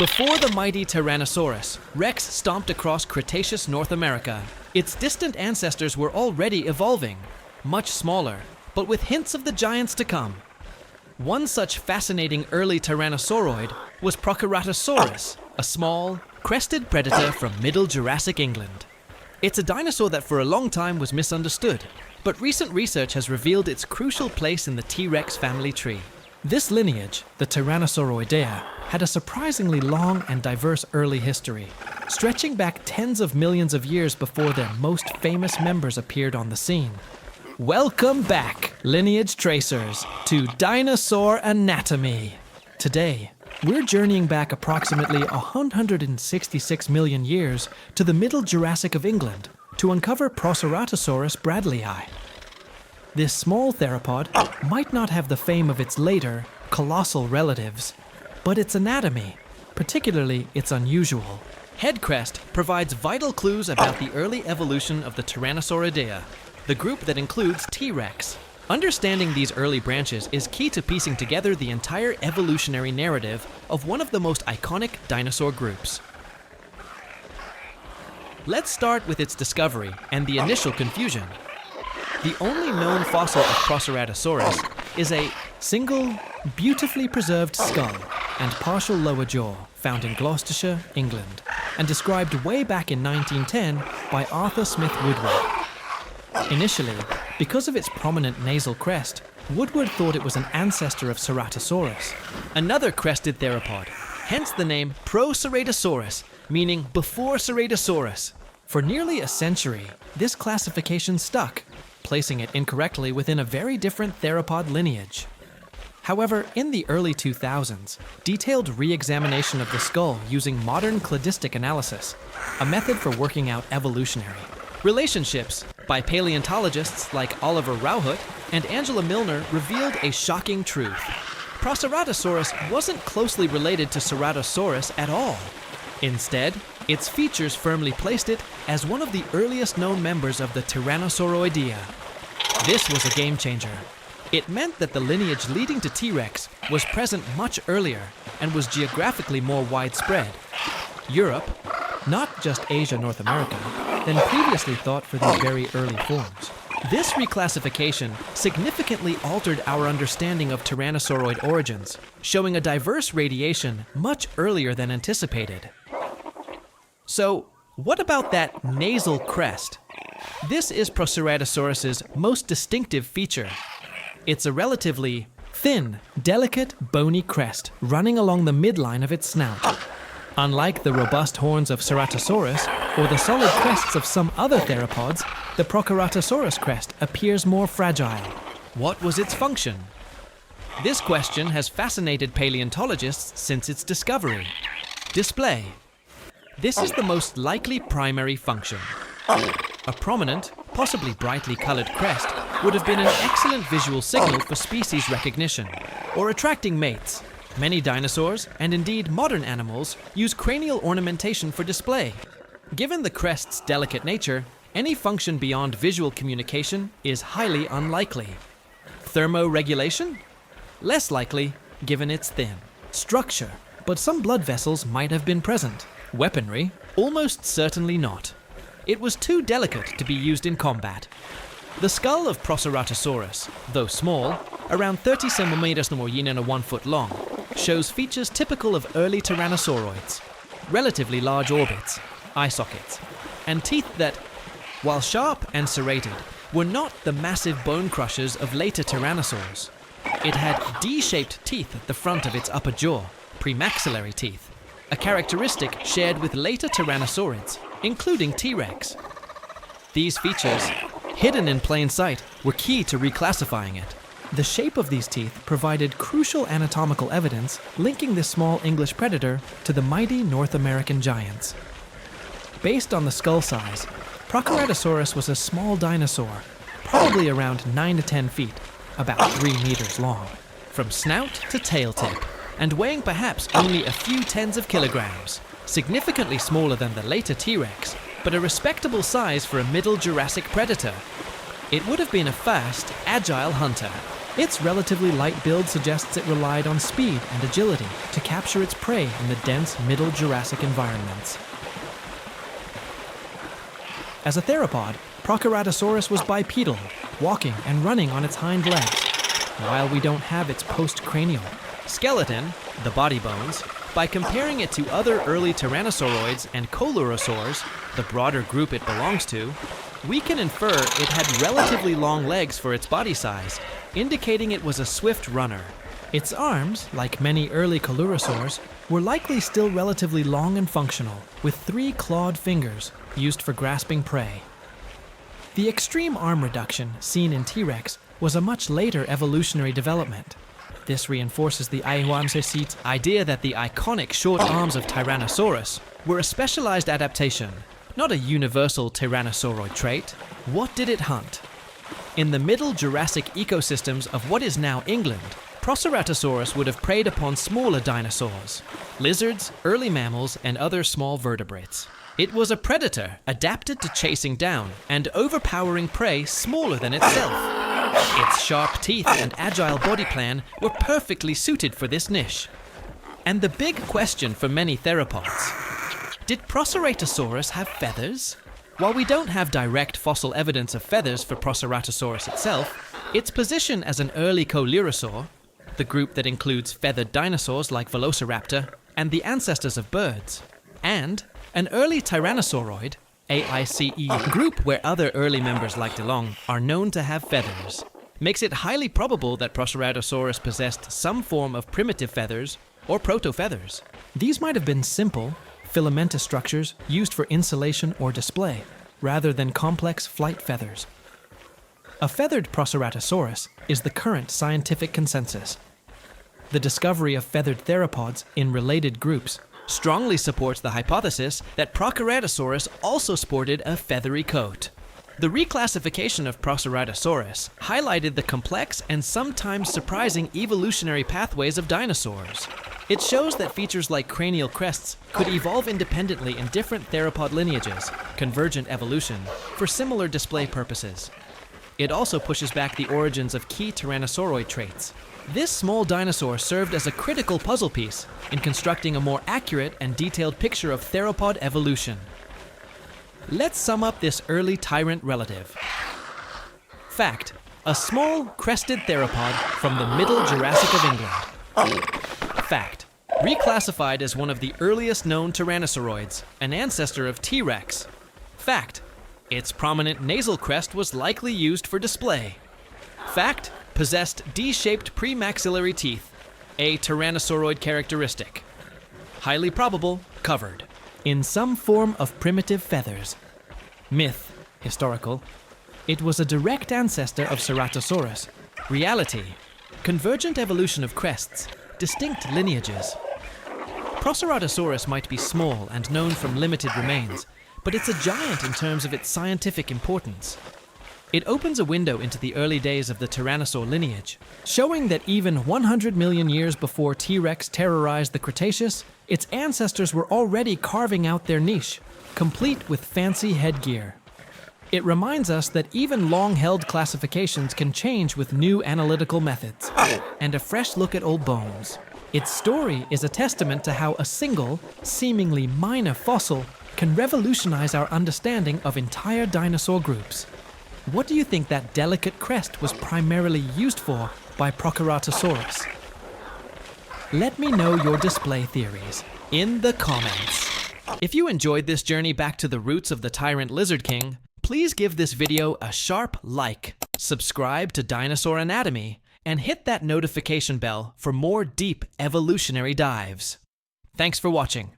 Before the mighty Tyrannosaurus, Rex stomped across Cretaceous North America. Its distant ancestors were already evolving, much smaller, but with hints of the giants to come. One such fascinating early tyrannosauroid was Proceratosaurus, a small, crested predator from Middle Jurassic England. It's a dinosaur that for a long time was misunderstood, but recent research has revealed its crucial place in the T-Rex family tree. This lineage, the Tyrannosauroidea, had a surprisingly long and diverse early history, stretching back tens of millions of years before their most famous members appeared on the scene. Welcome back, lineage tracers, to Dinosaur Anatomy. Today, we're journeying back approximately 166 million years to the Middle Jurassic of England to uncover Proceratosaurus bradleyi. This small theropod might not have the fame of its later, colossal relatives, but its anatomy, particularly its unusual head crest, provides vital clues about the early evolution of the Tyrannosauroidea, the group that includes T-Rex. Understanding these early branches is key to piecing together the entire evolutionary narrative of one of the most iconic dinosaur groups. Let's start with its discovery and the initial confusion. The only known fossil of Proceratosaurus is a single, beautifully preserved skull and partial lower jaw found in Gloucestershire, England, and described way back in 1910 by Arthur Smith Woodward. Initially, because of its prominent nasal crest, Woodward thought it was an ancestor of Ceratosaurus, another crested theropod, hence the name Proceratosaurus, meaning before Ceratosaurus. For nearly a century, this classification stuck, placing it incorrectly within a very different theropod lineage. However, in the early 2000s, detailed re-examination of the skull using modern cladistic analysis, a method for working out evolutionary relationships by paleontologists like Oliver Rauhut and Angela Milner, revealed a shocking truth. Proceratosaurus wasn't closely related to Ceratosaurus at all. Instead, its features firmly placed it as one of the earliest known members of the Tyrannosauroidea. This was a game changer. It meant that the lineage leading to T-Rex was present much earlier and was geographically more widespread. Europe, not just Asia, North America, than previously thought for these very early forms. This reclassification significantly altered our understanding of Tyrannosauroid origins, showing a diverse radiation much earlier than anticipated. So, what about that nasal crest? This is Proceratosaurus's most distinctive feature. It's a relatively thin, delicate, bony crest running along the midline of its snout. Unlike the robust horns of Ceratosaurus or the solid crests of some other theropods, the Proceratosaurus crest appears more fragile. What was its function? This question has fascinated paleontologists since its discovery. Display. This is the most likely primary function. A prominent, possibly brightly colored crest would have been an excellent visual signal for species recognition or attracting mates. Many dinosaurs, and indeed modern animals, use cranial ornamentation for display. Given the crest's delicate nature, any function beyond visual communication is highly unlikely. Thermoregulation? Less likely, given its thin structure, but some blood vessels might have been present. Weaponry? Almost certainly not. It was too delicate to be used in combat. The skull of Proceratosaurus, though small, around 30 centimeters or 1 foot long, shows features typical of early tyrannosauroids: relatively large orbits, eye sockets, and teeth that, while sharp and serrated, were not the massive bone crushers of later tyrannosaurs. It had D-shaped teeth at the front of its upper jaw, premaxillary teeth, a characteristic shared with later tyrannosaurids, including T-Rex. These features, hidden in plain sight, were key to reclassifying it. The shape of these teeth provided crucial anatomical evidence linking this small English predator to the mighty North American giants. Based on the skull size, Proceratosaurus was a small dinosaur, probably around 9 to 10 feet, about 3 meters long, from snout to tail tip, and weighing perhaps only a few tens of kilograms, significantly smaller than the later T-Rex, but a respectable size for a Middle Jurassic predator. It would have been a fast, agile hunter, Its relatively light build suggests it relied on speed and agility to capture its prey in the dense Middle Jurassic environments. As a theropod, Proceratosaurus was bipedal, walking and running on its hind legs. While we don't have its postcranial skeleton, the body bones, by comparing it to other early tyrannosauroids and coelurosaurs, the broader group it belongs to, we can infer it had relatively long legs for its body size, indicating it was a swift runner. Its arms, like many early coelurosaurs, were likely still relatively long and functional, with 3 clawed fingers used for grasping prey. The extreme arm reduction seen in T-Rex was a much later evolutionary development. This reinforces the Ancestor's idea that the iconic short arms of Tyrannosaurus were a specialized adaptation, not a universal tyrannosauroid trait. What did it hunt? In the Middle Jurassic ecosystems of what is now England, Proceratosaurus would have preyed upon smaller dinosaurs, lizards, early mammals, and other small vertebrates. It was a predator adapted to chasing down and overpowering prey smaller than itself. Its sharp teeth and agile body plan were perfectly suited for this niche. And the big question for many theropods: did Proceratosaurus have feathers? While we don't have direct fossil evidence of feathers for Proceratosaurus itself, its position as an early coelurosaur, the group that includes feathered dinosaurs like Velociraptor and the ancestors of birds, and an early tyrannosauroid, AICE group where other early members like DeLong are known to have feathers, makes it highly probable that Proceratosaurus possessed some form of primitive feathers or proto-feathers. These might have been simple, filamentous structures used for insulation or display, rather than complex flight feathers. A feathered Proceratosaurus is the current scientific consensus. The discovery of feathered theropods in related groups strongly supports the hypothesis that Proceratosaurus also sported a feathery coat. The reclassification of Proceratosaurus highlighted the complex and sometimes surprising evolutionary pathways of dinosaurs. It shows that features like cranial crests could evolve independently in different theropod lineages, convergent evolution, for similar display purposes. It also pushes back the origins of key tyrannosauroid traits. This small dinosaur served as a critical puzzle piece in constructing a more accurate and detailed picture of theropod evolution. Let's sum up this early tyrant relative. Fact: a small, crested theropod from the Middle Jurassic of England. Fact: reclassified as one of the earliest known tyrannosauroids, an ancestor of T-Rex. Fact: its prominent nasal crest was likely used for display. Fact: possessed D-shaped premaxillary teeth, a tyrannosauroid characteristic. Highly probable, covered. In some form of primitive feathers. Myth, historical. It was a direct ancestor of Ceratosaurus. Reality, convergent evolution of crests, distinct lineages. Proceratosaurus might be small and known from limited remains, but it's a giant in terms of its scientific importance. It opens a window into the early days of the tyrannosaur lineage, showing that even 100 million years before T-Rex terrorized the Cretaceous, its ancestors were already carving out their niche, complete with fancy headgear. It reminds us that even long-held classifications can change with new analytical methods, and a fresh look at old bones. Its story is a testament to how a single, seemingly minor fossil can revolutionize our understanding of entire dinosaur groups. What do you think that delicate crest was primarily used for by Proceratosaurus? Let me know your display theories in the comments. If you enjoyed this journey back to the roots of the tyrant lizard king, please give this video a sharp like, subscribe to Dinosaur Anatomy, and hit that notification bell for more deep evolutionary dives. Thanks for watching.